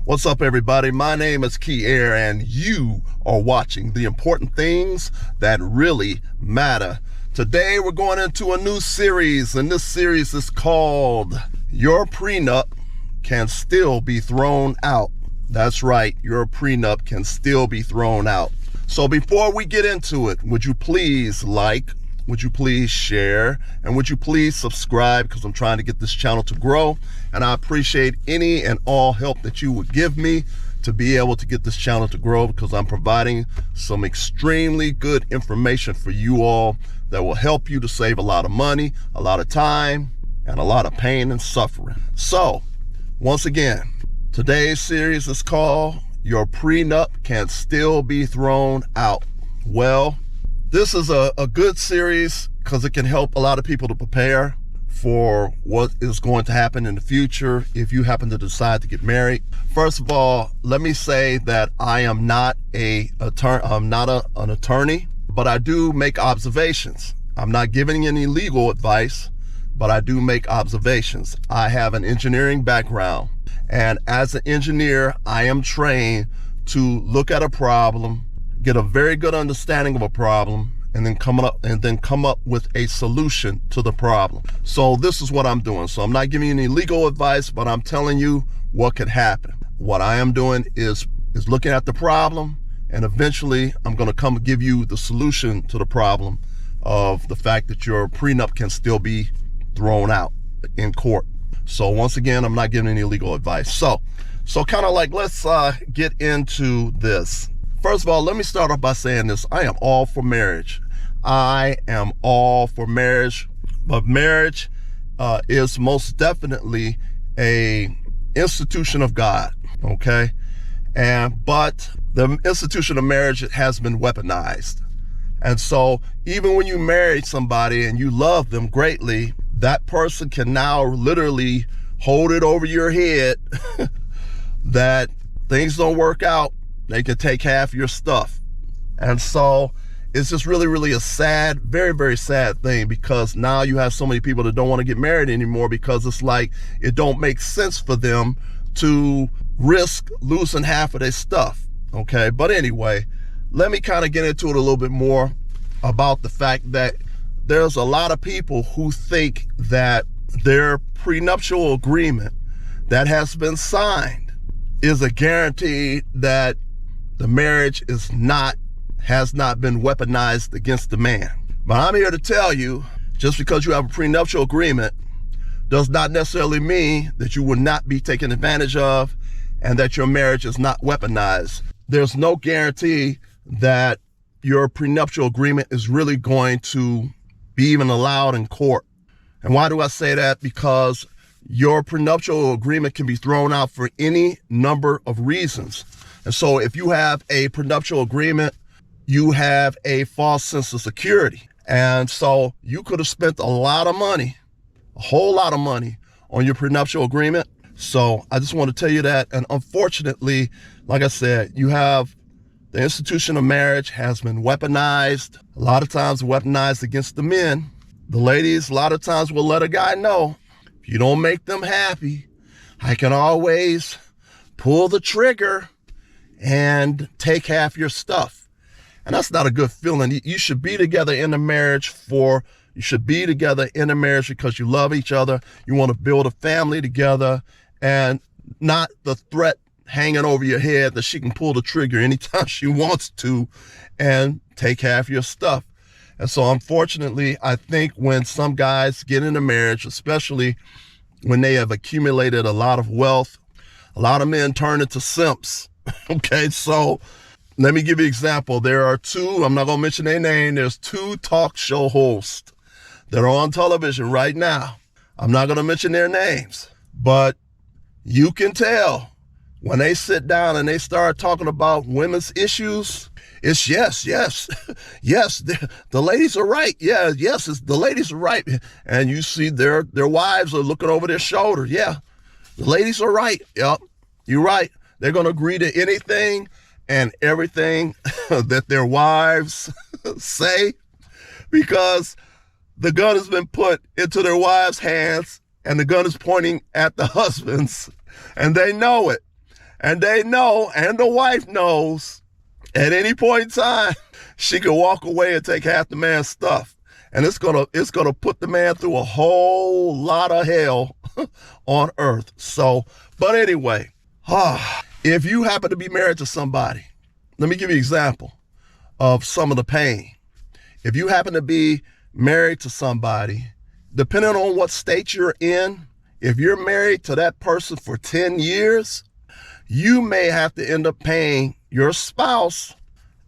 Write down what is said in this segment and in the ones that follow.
What's up, everybody? My name is Key Air, and you are watching the important things that really matter. Today, we're going into a new series, and this series is called Your Prenup Can Still Be Thrown Out. That's right, your prenup can still be thrown out. So before we get into it, would you please like, would you please share, and would you please subscribe, because I'm trying to get this channel to grow, and I appreciate any and all help that you would give me to be able to get this channel to grow, because I'm providing some extremely good information for you all that will help you to save a lot of money, a lot of time, and a lot of pain and suffering. So, once again, today's series is called Your Prenup Can Still Be Thrown Out. Well, this is a good series because it can help a lot of people to prepare for what is going to happen in the future if you happen to decide to get married. First of all, let me say that I am not an attorney, but I do make observations. I'm not giving any legal advice, but I do make observations. I have an engineering background, and as an engineer, I am trained to look at a problem, get a very good understanding of a problem, and then come up with a solution to the problem. So this is what I'm doing. So I'm not giving you any legal advice, but I'm telling you what could happen. What I am doing is looking at the problem, and eventually I'm going to come give you the solution to the problem of the fact that your prenup can still be thrown out in court. So once again, I'm not giving any legal advice. So kind of like, let's get into this. First of all, let me start off by saying this. I am all for marriage. I am all for marriage, but marriage is most definitely a institution of God, okay? But the institution of marriage has been weaponized. And so even when you marry somebody and you love them greatly, that person can now literally hold it over your head that things don't work out. They can take half your stuff. And so it's just really, really a sad, very, very sad thing, because now you have so many people that don't want to get married anymore because it's like it don't make sense for them to risk losing half of their stuff, okay? But anyway, let me kind of get into it a little bit more about the fact that there's a lot of people who think that their prenuptial agreement that has been signed is a guarantee that the marriage has not been weaponized against the man. But I'm here to tell you, just because you have a prenuptial agreement does not necessarily mean that you will not be taken advantage of and that your marriage is not weaponized. There's no guarantee that your prenuptial agreement is really going to be even allowed in court. And why do I say that? Because your prenuptial agreement can be thrown out for any number of reasons. And so if you have a prenuptial agreement, you have a false sense of security. And so you could have spent a lot of money, a whole lot of money on your prenuptial agreement. So I just want to tell you that. And unfortunately, like I said, you have the institution of marriage has been weaponized. A lot of times weaponized against the men. The ladies, a lot of times will let a guy know, if you don't make them happy, I can always pull the trigger and take half your stuff. And that's not a good feeling. You should be together in a marriage because you love each other. You want to build a family together, and not the threat hanging over your head that she can pull the trigger anytime she wants to and take half your stuff. And so unfortunately, I think when some guys get in a marriage, especially when they have accumulated a lot of wealth, a lot of men turn into simps. Okay, so let me give you an example. There are two, I'm not going to mention their name, there's two talk show hosts that are on television right now. I'm not going to mention their names, but you can tell when they sit down and they start talking about women's issues, it's yes, the ladies are right. Yeah, yes, the ladies are right. And you see their wives are looking over their shoulder. Yeah, the ladies are right. Yep, you're right. They're going to agree to anything and everything that their wives say, because the gun has been put into their wives' hands and the gun is pointing at the husbands, and they know it. And they know, and the wife knows, at any point in time, she can walk away and take half the man's stuff. And it's gonna put the man through a whole lot of hell on earth. So, but anyway, if you happen to be married to somebody, let me give you an example of some of the pain. If you happen to be married to somebody, depending on what state you're in, if you're married to that person for 10 years, you may have to end up paying your spouse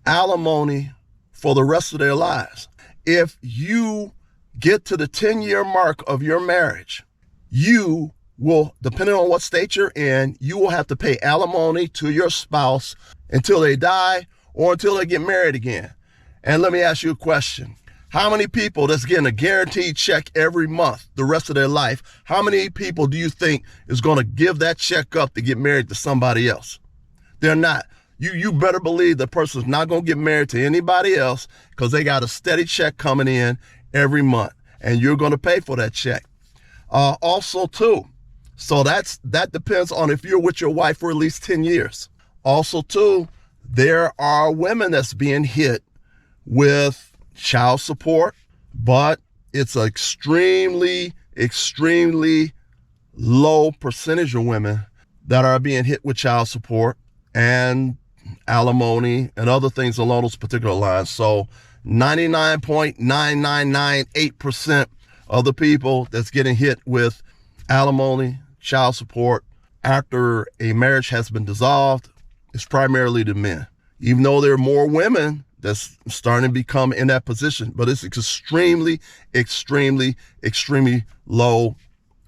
alimony for the rest of their lives. If you get to the 10-year mark of your marriage, you will, depending on what state you're in, you will have to pay alimony to your spouse until they die or until they get married again. And let me ask you a question. How many people that's getting a guaranteed check every month the rest of their life, how many people do you think is going to give that check up to get married to somebody else? They're not. You better believe the person's not going to get married to anybody else because they got a steady check coming in every month, and you're going to pay for that check. Also, too, so that depends on if you're with your wife for at least 10 years. Also, too, there are women that's being hit with child support, but it's an extremely, extremely low percentage of women that are being hit with child support and alimony and other things along those particular lines. So 99.9998% of the people that's getting hit with alimony, child support after a marriage has been dissolved is primarily the men. Even though there are more women that's starting to become in that position, but it's extremely, extremely, extremely low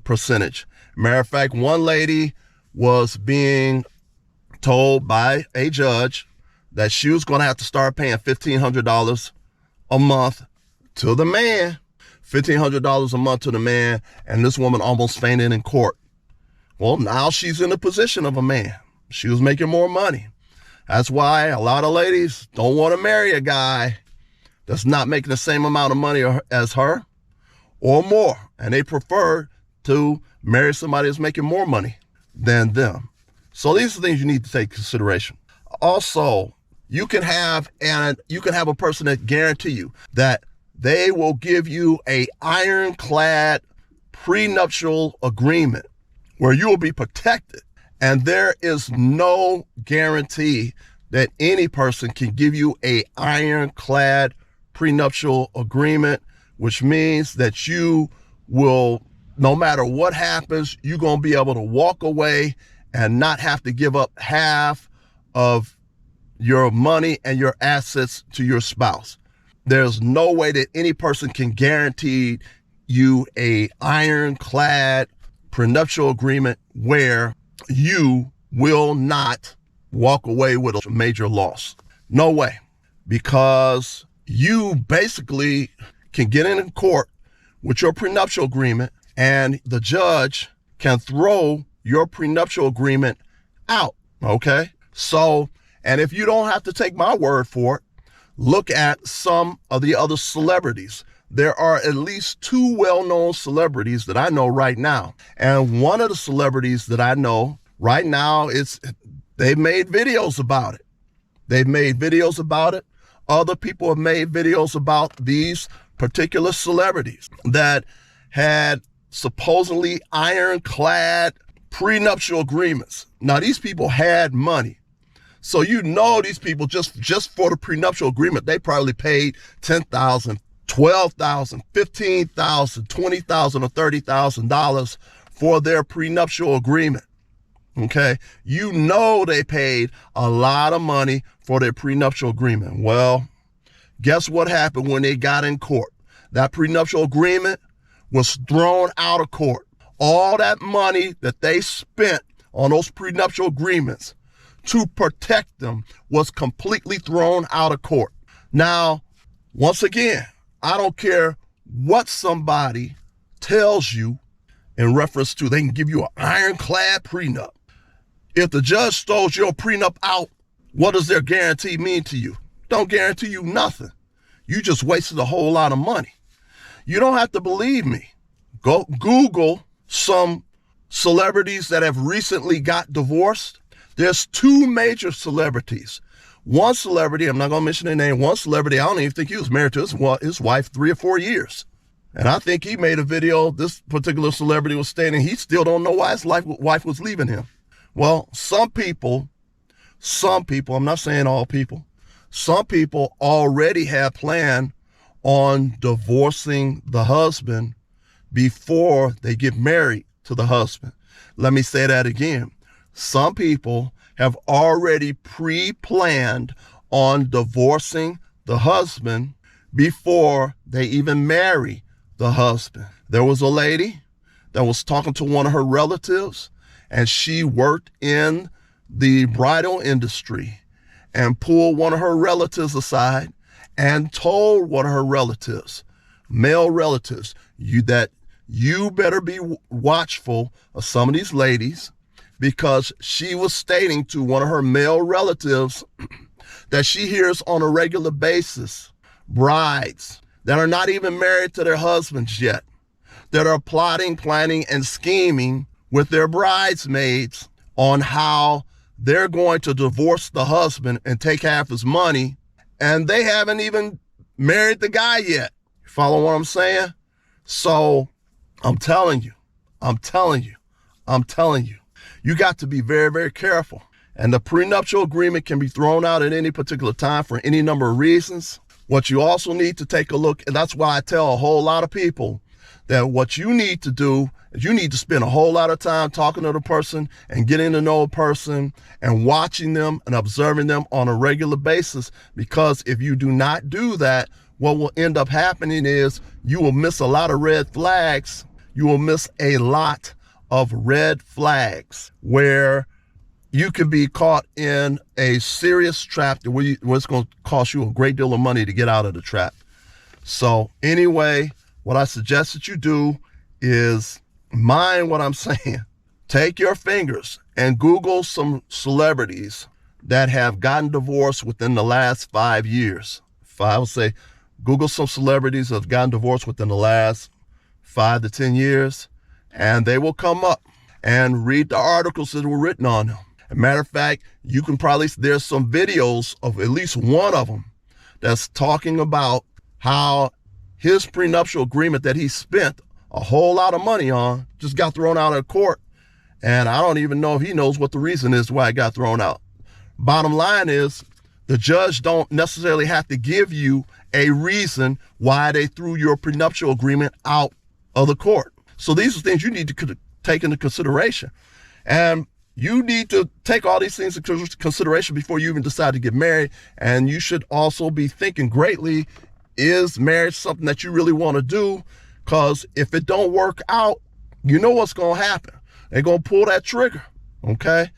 percentage. Matter of fact, one lady was being told by a judge that she was going to have to start paying $1,500 a month to the man, $1,500 a month to the man, and this woman almost fainted in court. Well, now she's in the position of a man. She was making more money. That's why a lot of ladies don't want to marry a guy that's not making the same amount of money as her or more, and they prefer to marry somebody that's making more money than them. So these are things you need to take into consideration. Also, you can have a person that guarantee you that they will give you a ironclad prenuptial agreement where you will be protected. And there is no guarantee that any person can give you a ironclad prenuptial agreement, which means that you will, no matter what happens, you're going to be able to walk away and not have to give up half of your money and your assets to your spouse. There's no way that any person can guarantee you a ironclad prenuptial agreement where you will not walk away with a major loss. No way. Because you basically can get in court with your prenuptial agreement and the judge can throw your prenuptial agreement out. Okay? So, and if you don't have to take my word for it, look at some of the other celebrities. There are at least 2 well-known celebrities that I know right now. And one of the celebrities that I know right now, they've made videos about it. They've made videos about it. Other people have made videos about these particular celebrities that had supposedly ironclad prenuptial agreements. Now, these people had money. So you know these people, just for the prenuptial agreement, they probably paid $10,000, $12,000, $15,000, $20,000, or $30,000 for their prenuptial agreement. Okay, you know they paid a lot of money for their prenuptial agreement. Well, guess what happened when they got in court? That prenuptial agreement was thrown out of court. All that money that they spent on those prenuptial agreements to protect them was completely thrown out of court. Now, once again, I don't care what somebody tells you in reference to they can give you an ironclad prenup. If the judge throws your prenup out, what does their guarantee mean to you? Don't guarantee you nothing. You just wasted a whole lot of money. You don't have to believe me. Go Google some celebrities that have recently got divorced. There's two major celebrities. One celebrity, I'm not going to mention their name, one celebrity, I don't even think he was married to his wife 3 or 4 years. And I think he made a video, this particular celebrity was stating he still don't know why his wife was leaving him. Well, some people, I'm not saying all people, some people already have planned on divorcing the husband before they get married to the husband. Let me say that again. Some people have already pre-planned on divorcing the husband before they even marry the husband. There was a lady that was talking to one of her relatives, and she worked in the bridal industry, and pulled one of her relatives aside and told one of her relatives, male relatives, that you better be watchful of some of these ladies, because she was stating to one of her male relatives that she hears on a regular basis brides that are not even married to their husbands yet, that are plotting, planning, and scheming with their bridesmaids on how they're going to divorce the husband and take half his money, and they haven't even married the guy yet. You follow what I'm saying? So I'm telling you, you got to be very, very careful. And the prenuptial agreement can be thrown out at any particular time for any number of reasons. What you also need to take a look, and that's why I tell a whole lot of people that what you need to do is you need to spend a whole lot of time talking to the person and getting to know a person and watching them and observing them on a regular basis. Because if you do not do that, what will end up happening is you will miss a lot of red flags. You will miss a lot of red flags where you could be caught in a serious trap where it's going to cost you a great deal of money to get out of the trap. So anyway, what I suggest that you do is mind what I'm saying. Take your fingers and Google some celebrities that have gotten divorced within the last 5 years. I would say Google some celebrities that have gotten divorced within the last 5 to 10 years, and they will come up, and read the articles that were written on them. As a matter of fact, you can probably, there's some videos of at least one of them that's talking about how his prenuptial agreement that he spent a whole lot of money on just got thrown out of court. And I don't even know if he knows what the reason is why it got thrown out. Bottom line is, the judge don't necessarily have to give you a reason why they threw your prenuptial agreement out of the court. So these are things you need to take into consideration. And you need to take all these things into consideration before you even decide to get married. And you should also be thinking greatly, is marriage something that you really want to do? Because if it don't work out, you know what's going to happen. They're going to pull that trigger, okay?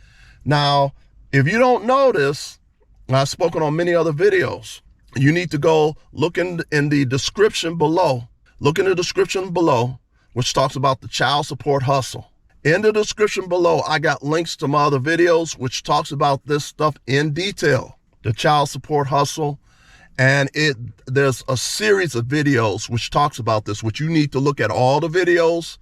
Now, if you don't know this, and I've spoken on many other videos, you need to go look in the description below. Look in the description below, which talks about the child support hustle. In the description below, I got links to my other videos, which talks about this stuff in detail, the child support hustle. And there's a series of videos which talks about this, which you need to look at all the videos,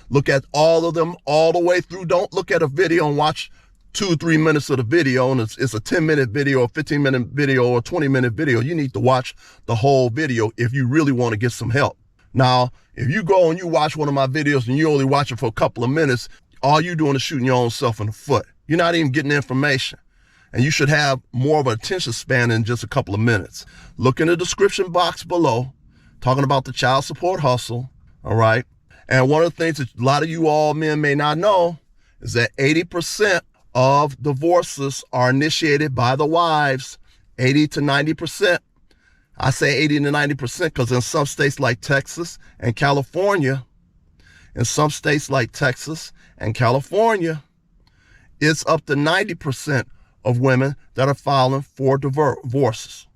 look at all of them all the way through. Don't look at a video and watch 2 or 3 minutes of the video, and it's a 10-minute video, a 15-minute video, or a 20-minute video. You need to watch the whole video if you really want to get some help. Now, if you go and you watch one of my videos and you only watch it for a couple of minutes, all you're doing is shooting your own self in the foot. You're not even getting the information. And you should have more of an attention span in just a couple of minutes. Look in the description box below, talking about the child support hustle, all right? And one of the things that a lot of you all men may not know is that 80% of divorces are initiated by the wives, 80 to 90%. I say 80 to 90% because in some states like Texas and California, it's up to 90% of women that are filing for divorces.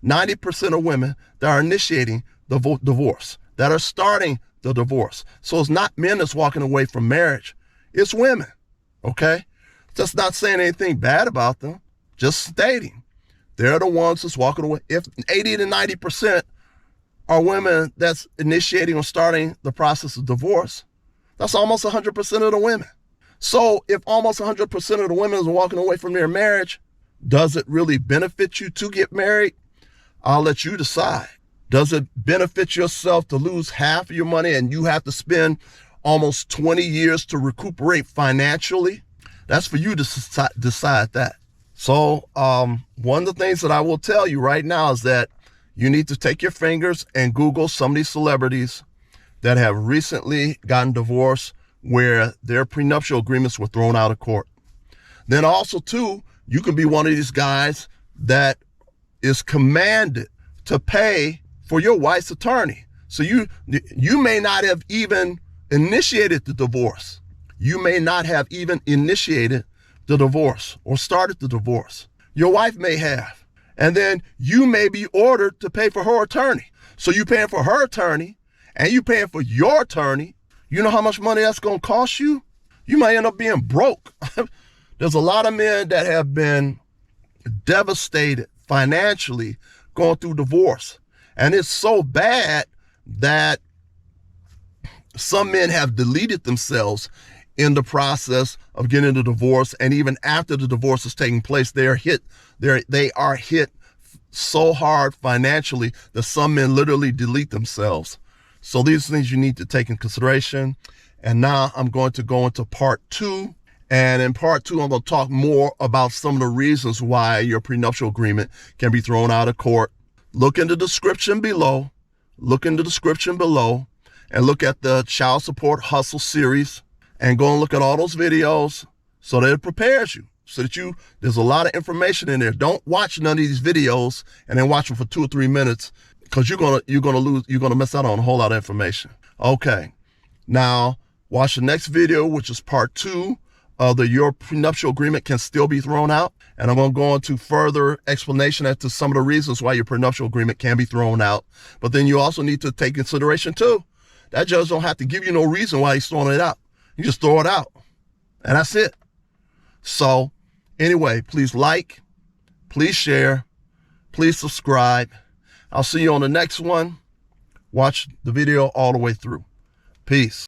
90% of women that are initiating the divorce, that are starting the divorce. So it's not men that's walking away from marriage, it's women, okay? Just not saying anything bad about them, just stating they're the ones that's walking away. If 80 to 90% are women that's initiating or starting the process of divorce, that's almost 100% of the women. So if almost 100% of the women are walking away from their marriage, does it really benefit you to get married? I'll let you decide. Does it benefit yourself to lose half of your money and you have to spend almost 20 years to recuperate financially? That's for you to decide that. So one of the things that I will tell you right now is that you need to take your fingers and Google some of these celebrities that have recently gotten divorced where their prenuptial agreements were thrown out of court. Then also, too, you can be one of these guys that is commanded to pay for your wife's attorney. So you may not have even initiated the divorce. You may not have even initiated the divorce or started the divorce. Your wife may have. And then you may be ordered to pay for her attorney. So you're paying for her attorney and you're paying for your attorney. You know how much money that's going to cost you? You might end up being broke. There's a lot of men that have been devastated financially going through divorce. And it's so bad that some men have deleted themselves in the process of getting the divorce. And even after the divorce is taking place, they are hit so hard financially that some men literally delete themselves. So these are things you need to take in consideration. And now I'm going to go into part 2. And in part 2, I'm going to talk more about some of the reasons why your prenuptial agreement can be thrown out of court. Look in the description below. And look at the Child Support Hustle series. And go and look at all those videos so that it prepares you. So that there's a lot of information in there. Don't watch none of these videos and then watch them for 2 or 3 minutes, because you're gonna miss out on a whole lot of information. Okay. Now watch the next video, which is part 2 of your prenuptial agreement can still be thrown out. And I'm going to go into further explanation as to some of the reasons why your prenuptial agreement can be thrown out. But then you also need to take consideration too. That judge don't have to give you no reason why he's throwing it out. You just throw it out. And that's it. So anyway, please like, please share, please subscribe. I'll see you on the next one. Watch the video all the way through. Peace.